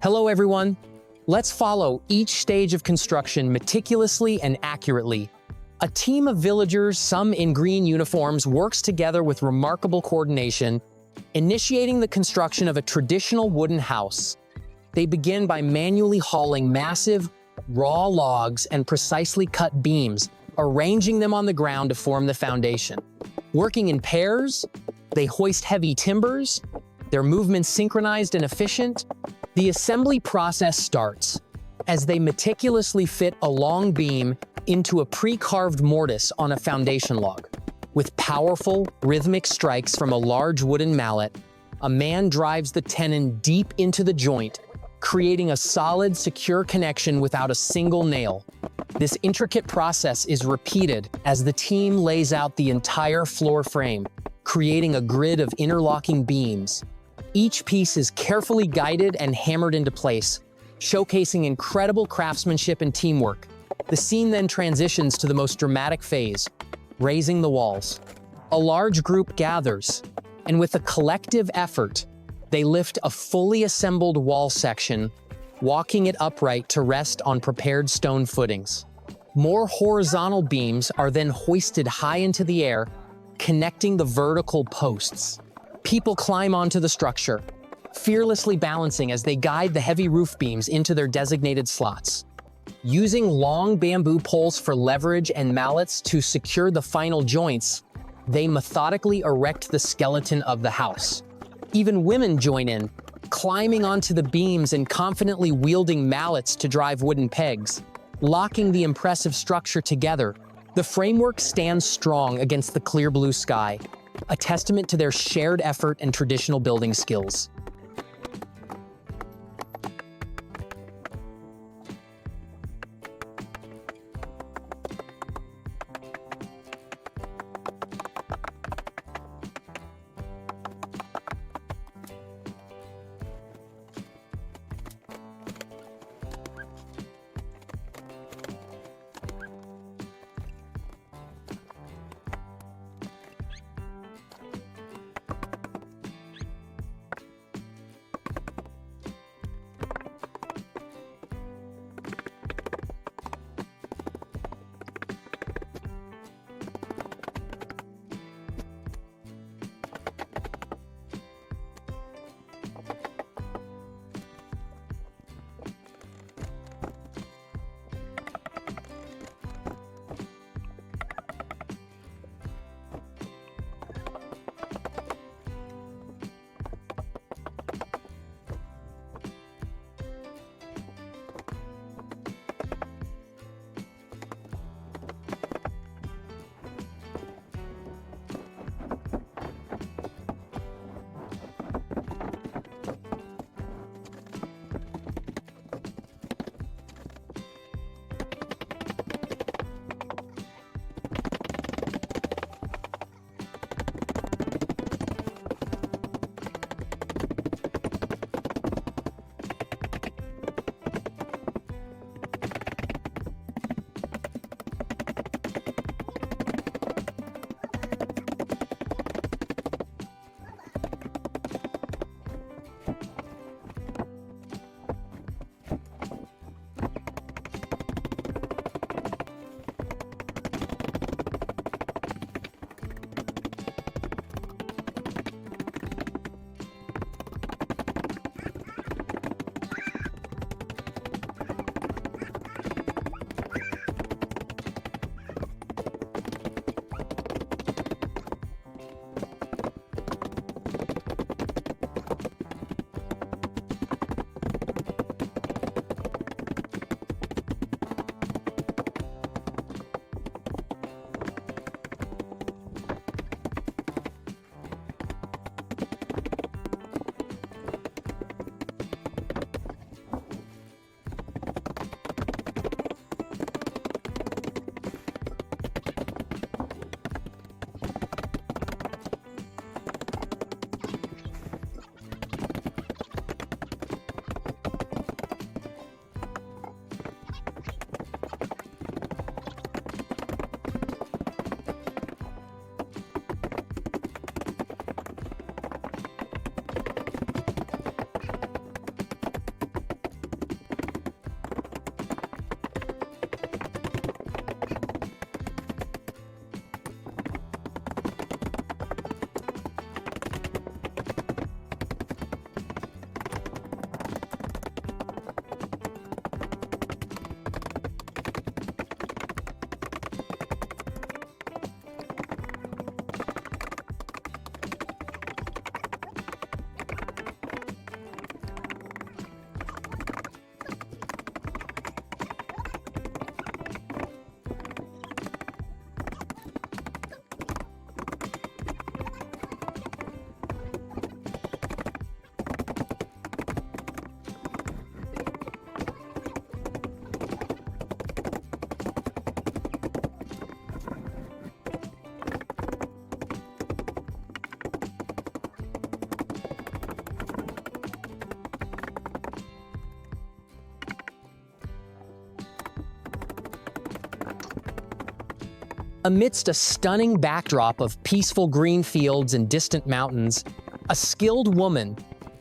Hello everyone. Let's follow each stage of construction meticulously and accurately. A team of villagers, some in green uniforms, works together with remarkable coordination, initiating the construction of a traditional wooden house. They begin by manually hauling massive, raw logs and precisely cut beams, arranging them on the ground to form the foundation. Working in pairs, they hoist heavy timbers, their movements synchronized and efficient. The assembly process starts as they meticulously fit a long beam into a pre-carved mortise on a foundation log. With powerful, rhythmic strikes from a large wooden mallet, a man drives the tenon deep into the joint, creating a solid, secure connection without a single nail. This intricate process is repeated as the team lays out the entire floor frame, creating a grid of interlocking beams. Each piece is carefully guided and hammered into place, showcasing incredible craftsmanship and teamwork. The scene then transitions to the most dramatic phase, raising the walls. A large group gathers, and with a collective effort, they lift a fully assembled wall section, walking it upright to rest on prepared stone footings. More horizontal beams are then hoisted high into the air, connecting the vertical posts. People climb onto the structure, fearlessly balancing as they guide the heavy roof beams into their designated slots. Using long bamboo poles for leverage and mallets to secure the final joints, they methodically erect the skeleton of the house. Even women join in, climbing onto the beams and confidently wielding mallets to drive wooden pegs, locking the impressive structure together. The framework stands strong against the clear blue sky, a testament to their shared effort and traditional building skills. Amidst a stunning backdrop of peaceful green fields and distant mountains, a skilled woman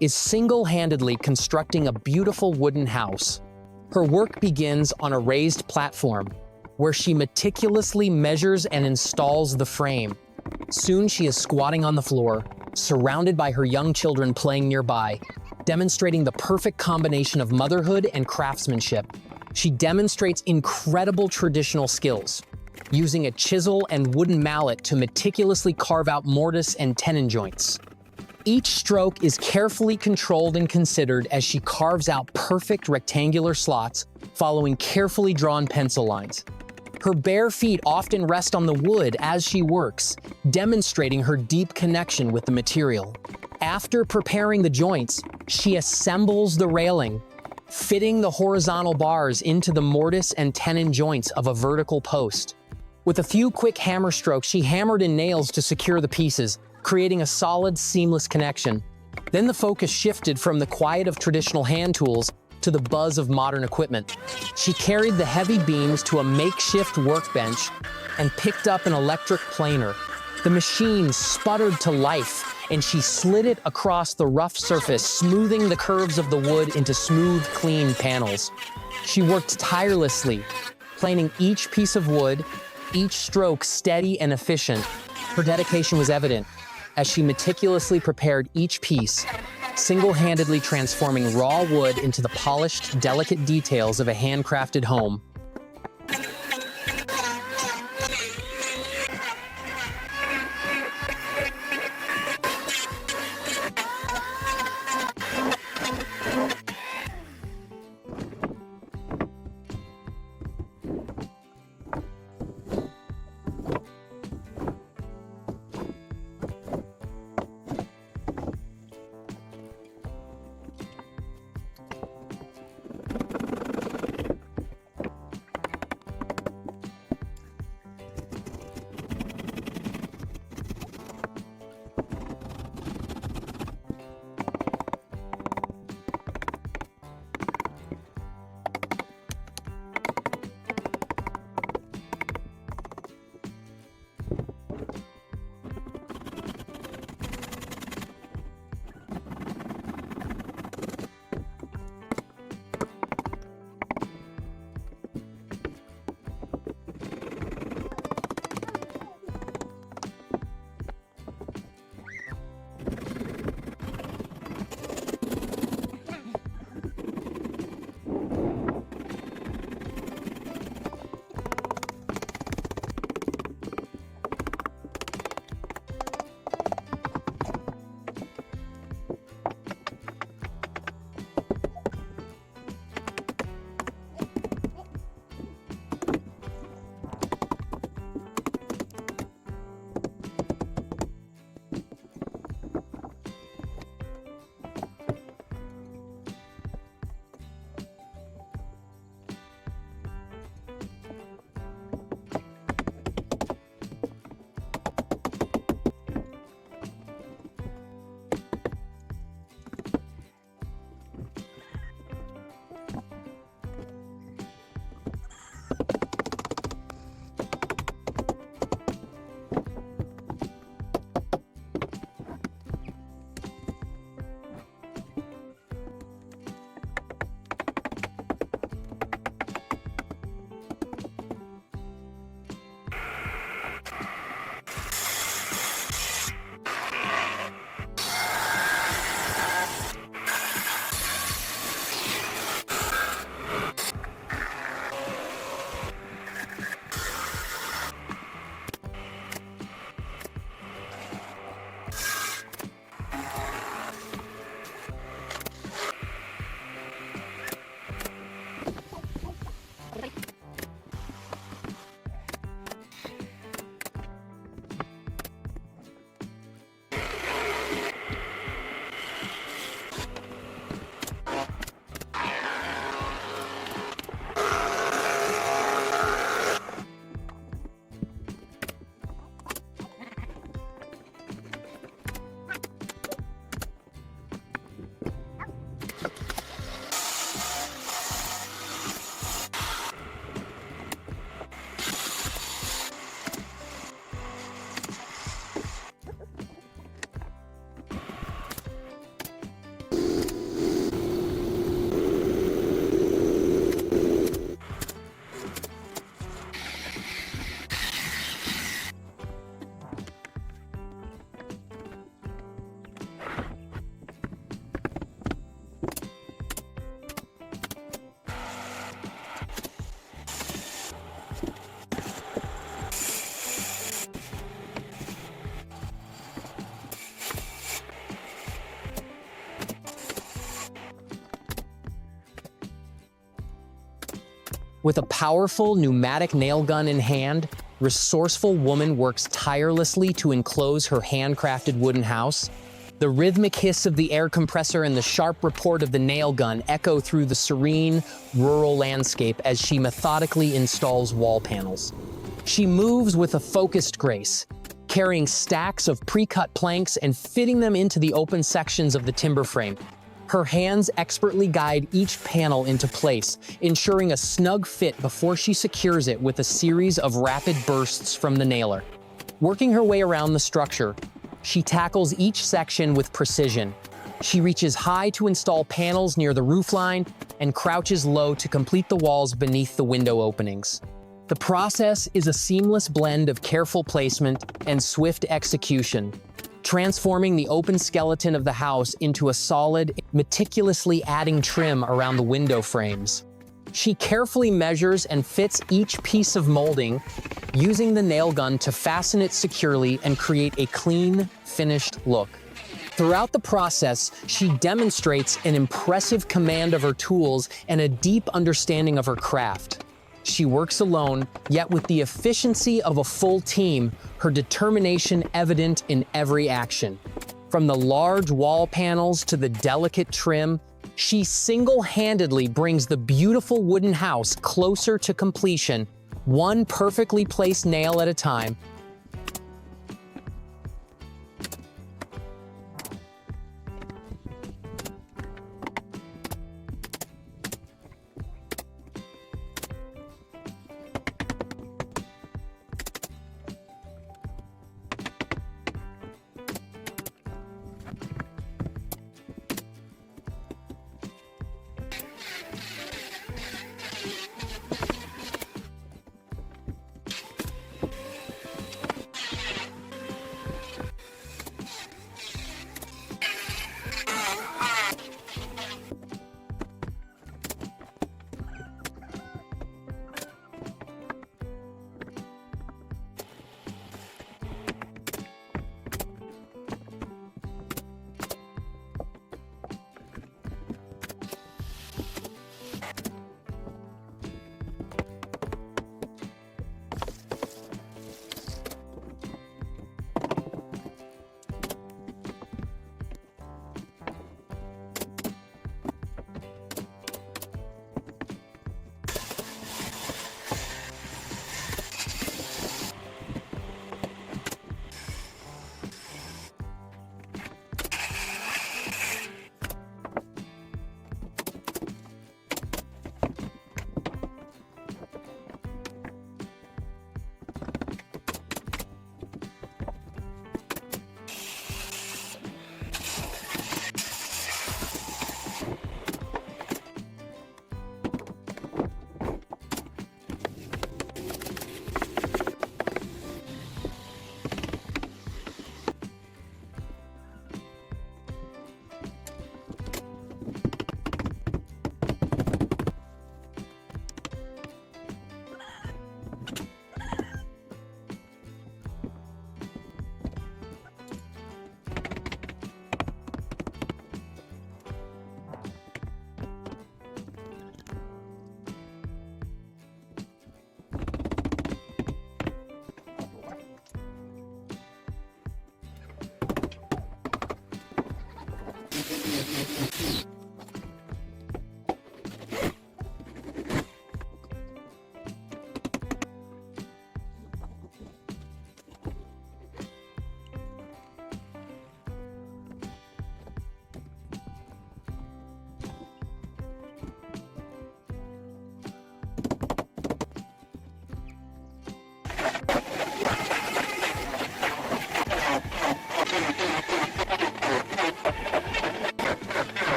is single-handedly constructing a beautiful wooden house. Her work begins on a raised platform, where she meticulously measures and installs the frame. Soon she is squatting on the floor, surrounded by her young children playing nearby, demonstrating the perfect combination of motherhood and craftsmanship. She demonstrates incredible traditional skills, using a chisel and wooden mallet to meticulously carve out mortise and tenon joints. Each stroke is carefully controlled and considered as she carves out perfect rectangular slots following carefully drawn pencil lines. Her bare feet often rest on the wood as she works, demonstrating her deep connection with the material. After preparing the joints, she assembles the railing, fitting the horizontal bars into the mortise and tenon joints of a vertical post. With a few quick hammer strokes, she hammered in nails to secure the pieces, creating a solid, seamless connection. Then the focus shifted from the quiet of traditional hand tools to the buzz of modern equipment. She carried the heavy beams to a makeshift workbench and picked up an electric planer. The machine sputtered to life, and she slid it across the rough surface, smoothing the curves of the wood into smooth, clean panels. She worked tirelessly, planing each piece of wood, each stroke steady and efficient. Her dedication was evident as she meticulously prepared each piece, single-handedly transforming raw wood into the polished, delicate details of a handcrafted home. With a powerful pneumatic nail gun in hand, resourceful woman works tirelessly to enclose her handcrafted wooden house. The rhythmic hiss of the air compressor and the sharp report of the nail gun echo through the serene, rural landscape as she methodically installs wall panels. She moves with a focused grace, carrying stacks of pre-cut planks and fitting them into the open sections of the timber frame. Her hands expertly guide each panel into place, ensuring a snug fit before she secures it with a series of rapid bursts from the nailer. Working her way around the structure, she tackles each section with precision. She reaches high to install panels near the roofline and crouches low to complete the walls beneath the window openings. The process is a seamless blend of careful placement and swift execution, transforming the open skeleton of the house into a solid, meticulously adding trim around the window frames. She carefully measures and fits each piece of molding, using the nail gun to fasten it securely and create a clean, finished look. Throughout the process, she demonstrates an impressive command of her tools and a deep understanding of her craft. She works alone, yet with the efficiency of a full team, her determination evident in every action. From the large wall panels to the delicate trim, she single-handedly brings the beautiful wooden house closer to completion, one perfectly placed nail at a time.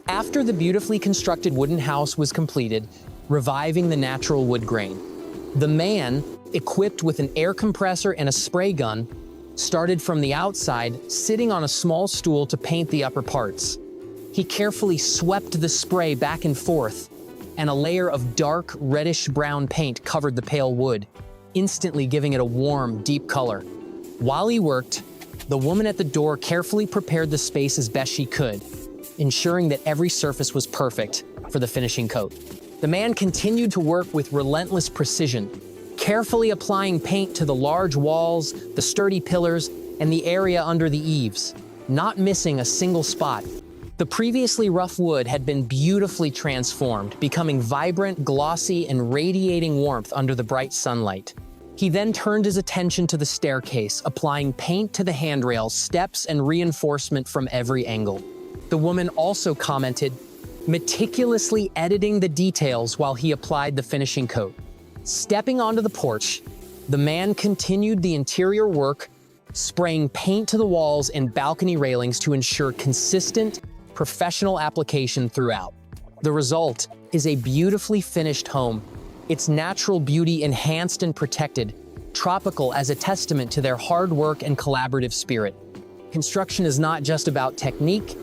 After the beautifully constructed wooden house was completed, reviving the natural wood grain, the man, equipped with an air compressor and a spray gun, started from the outside, sitting on a small stool to paint the upper parts. He carefully swept the spray back and forth, and a layer of dark reddish-brown paint covered the pale wood, instantly giving it a warm, deep color. While he worked, the woman at the door carefully prepared the space as best she could, ensuring that every surface was perfect for the finishing coat. The man continued to work with relentless precision, carefully applying paint to the large walls, the sturdy pillars, and the area under the eaves, not missing a single spot. The previously rough wood had been beautifully transformed, becoming vibrant, glossy, and radiating warmth under the bright sunlight. He then turned his attention to the staircase, applying paint to the handrails, steps, and reinforcement from every angle. The woman also commented, meticulously editing the details while he applied the finishing coat. Stepping onto the porch, the man continued the interior work, spraying paint to the walls and balcony railings to ensure consistent, professional application throughout. The result is a beautifully finished home, its natural beauty enhanced and protected, tropical as a testament to their hard work and collaborative spirit. Construction is not just about technique,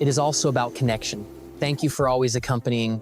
it is also about connection. Thank you for always accompanying